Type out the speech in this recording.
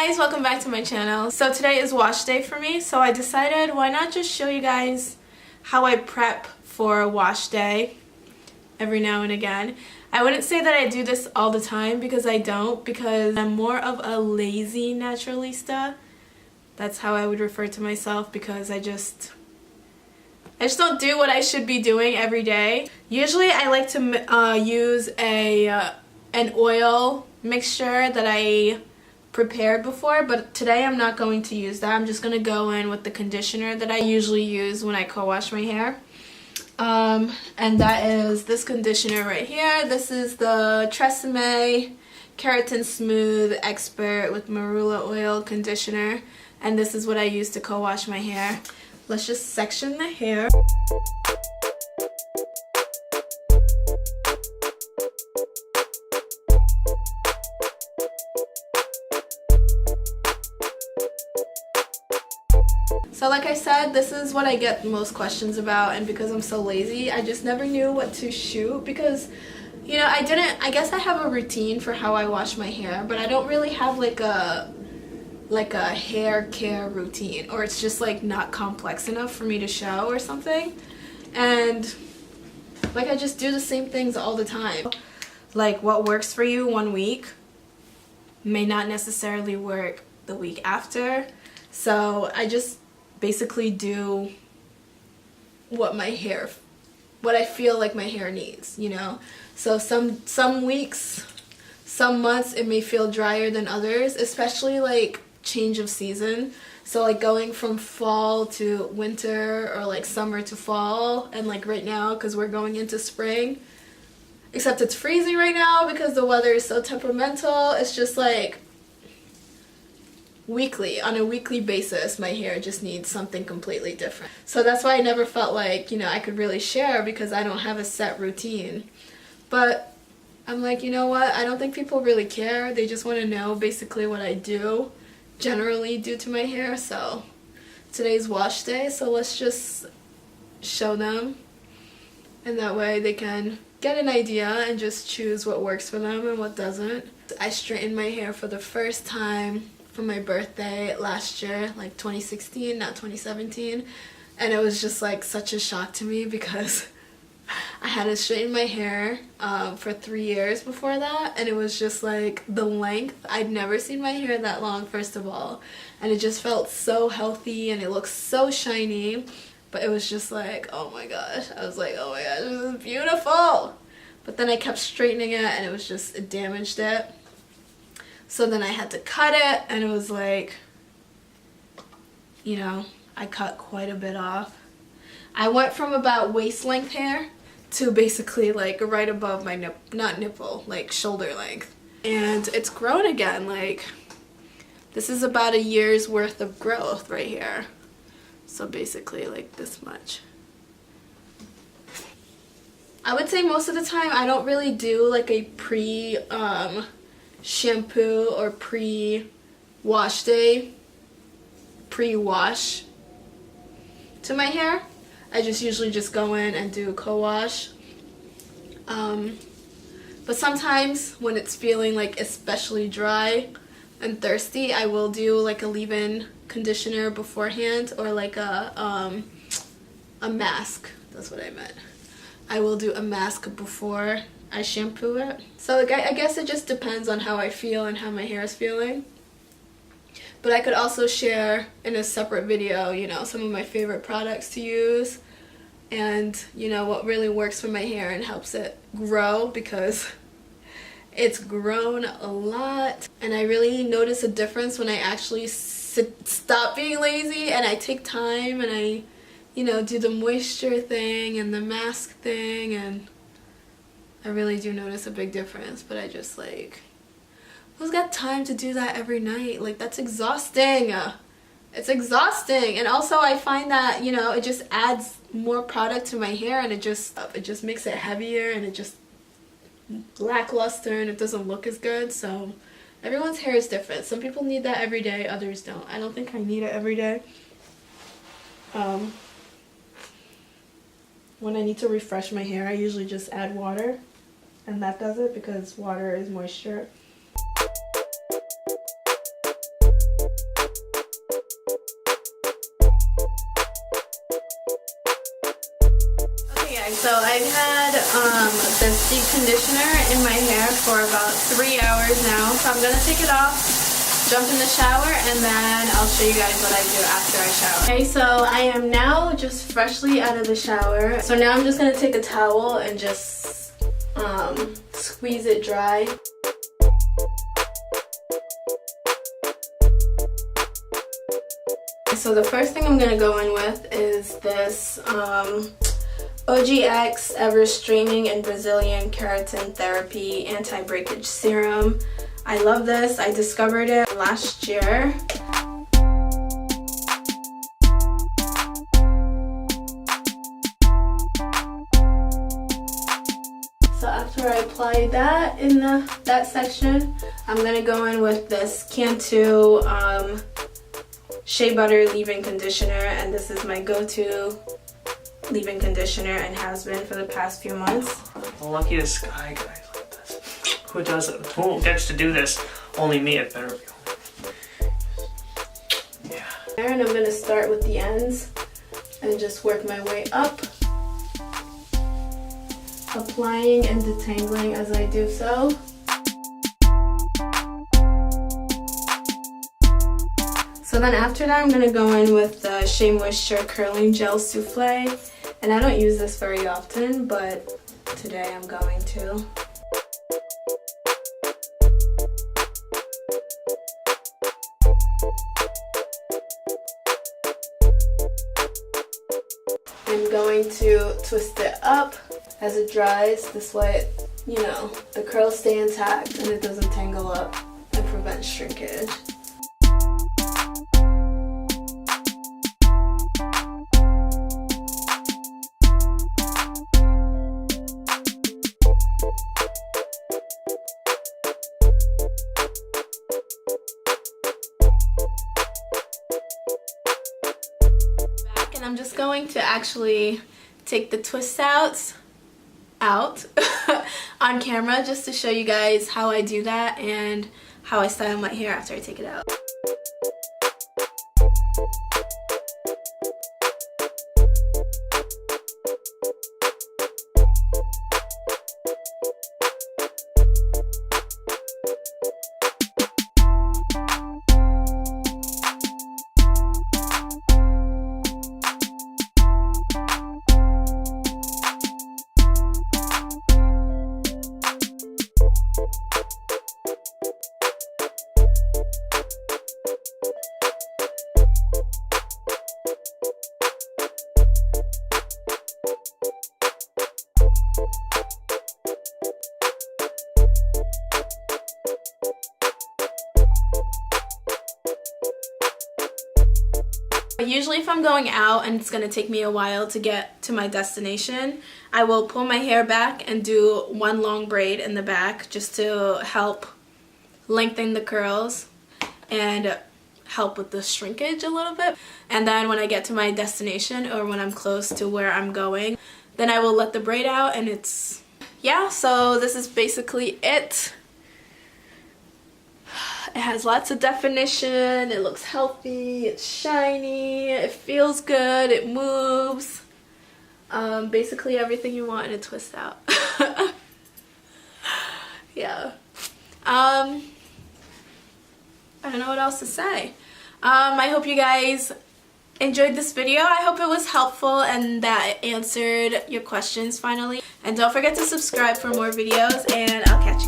guys, welcome back to my channel. So today is wash day for me, so I decided why not just show you guys how I prep for wash day every now and again. I wouldn't say that I do this all the time because I don't, because I'm more of a lazy naturalista. That's how I would refer to myself, because I just don't do what I should be doing every day. Usually I like to use an oil mixture that I prepared before, but today I'm not going to use that. I'm just going to go in with the conditioner that I usually use when I co-wash my hair. And that is this conditioner right here. This is the Tresemme Keratin Smooth Expert with Marula oil conditioner, and this is what I use to co-wash my hair. Let's just section the hair. So like I said, this is what I get most questions about, and because I'm so lazy, I just never knew what to shoot because, you know, I guess I have a routine for how I wash my hair, but I don't really have like a hair care routine, or it's just like not complex enough for me to show or something. And like I just do the same things all the time. Like what works for you one week may not necessarily work the week after. So I just basically do what I feel like my hair needs, you know. So some weeks, some months it may feel drier than others, especially like change of season. So like going from fall to winter, or like summer to fall, and like right now because we're going into spring, except it's freezing right now because the weather is so temperamental. It's just like on a weekly basis my hair just needs something completely different. So that's why I never felt like, you know, I could really share, because I don't have a set routine. But I'm like, you know what, I don't think people really care. They just want to know basically what I generally do to my hair. So today's wash day, so let's just show them, and that way they can get an idea and just choose what works for them and what doesn't. I straightened my hair for the first time for my birthday last year, like 2016, not 2017, and it was just like such a shock to me because I hadn't straightened my hair for 3 years before that, and it was just like the length. I'd never seen my hair that long, first of all, and it just felt so healthy and it looked so shiny, but it was just like, oh my gosh, I was like, oh my gosh, this is beautiful. But then I kept straightening it and it damaged it. So then I had to cut it, and it was like, you know, I cut quite a bit off. I went from about waist length hair to basically like right above my not nipple, like shoulder length. And it's grown again. Like, this is about a year's worth of growth right here. So basically like this much. I would say most of the time I don't really do like a shampoo or pre-wash to my hair. I just usually just go in and do co-wash. But sometimes when it's feeling like especially dry and thirsty, I will do like a leave-in conditioner beforehand, or like a mask. That's what I meant. I will do a mask before I shampoo it. So like, I guess it just depends on how I feel and how my hair is feeling. But I could also share in a separate video, you know, some of my favorite products to use, and, you know, what really works for my hair and helps it grow, because it's grown a lot. And I really notice a difference when I actually stop being lazy and I take time and I, you know, do the moisture thing and the mask thing, and I really do notice a big difference. But I just like, who's got time to do that every night? Like, that's exhausting. It's exhausting. And also I find that, you know, it just adds more product to my hair, and it just makes it heavier, and it just lackluster, and it doesn't look as good. So everyone's hair is different. Some people need that every day, others don't. I don't think I need it every day. When I need to refresh my hair, I usually just add water, and that does it, because water is moisture. So I've had this deep conditioner in my hair for about 3 hours now. So I'm gonna take it off, jump in the shower, and then I'll show you guys what I do after I shower. Okay, so I am now just freshly out of the shower. So now I'm just gonna take a towel and just squeeze it dry. So the first thing I'm gonna go in with is this OGX Ever Streaming and Brazilian Keratin Therapy Anti-Breakage Serum. I love this. I discovered it last year. So after I apply that in that section, I'm gonna go in with this Cantu Shea Butter leave-in conditioner, and this is my go-to leave-in conditioner and has been for the past few months. The luckiest guy guys like this. Who does it? Who gets to do this? Only me, it better be. Yeah. And I'm gonna start with the ends and just work my way up, applying and detangling as I do so. So then after that, I'm going to go in with the Shea Moisture Curling Gel Souffle. And I don't use this very often, but today I'm going to. I'm going to twist it up as it dries. This way, you know, the curls stay intact and it doesn't tangle up and prevent shrinkage. I'm just going to actually take the twist outs out on camera just to show you guys how I do that and how I style my hair after I take it out. Usually if I'm going out and it's going to take me a while to get to my destination, I will pull my hair back and do one long braid in the back just to help lengthen the curls and help with the shrinkage a little bit. And then when I get to my destination or when I'm close to where I'm going, then I will let the braid out and it's, yeah, so this is basically it. It has lots of definition, it looks healthy, it's shiny, it feels good, it moves. Basically everything you want in a twist out. Yeah. I don't know what else to say. I hope you guys enjoyed this video. I hope it was helpful and that it answered your questions finally. And don't forget to subscribe for more videos, and I'll catch you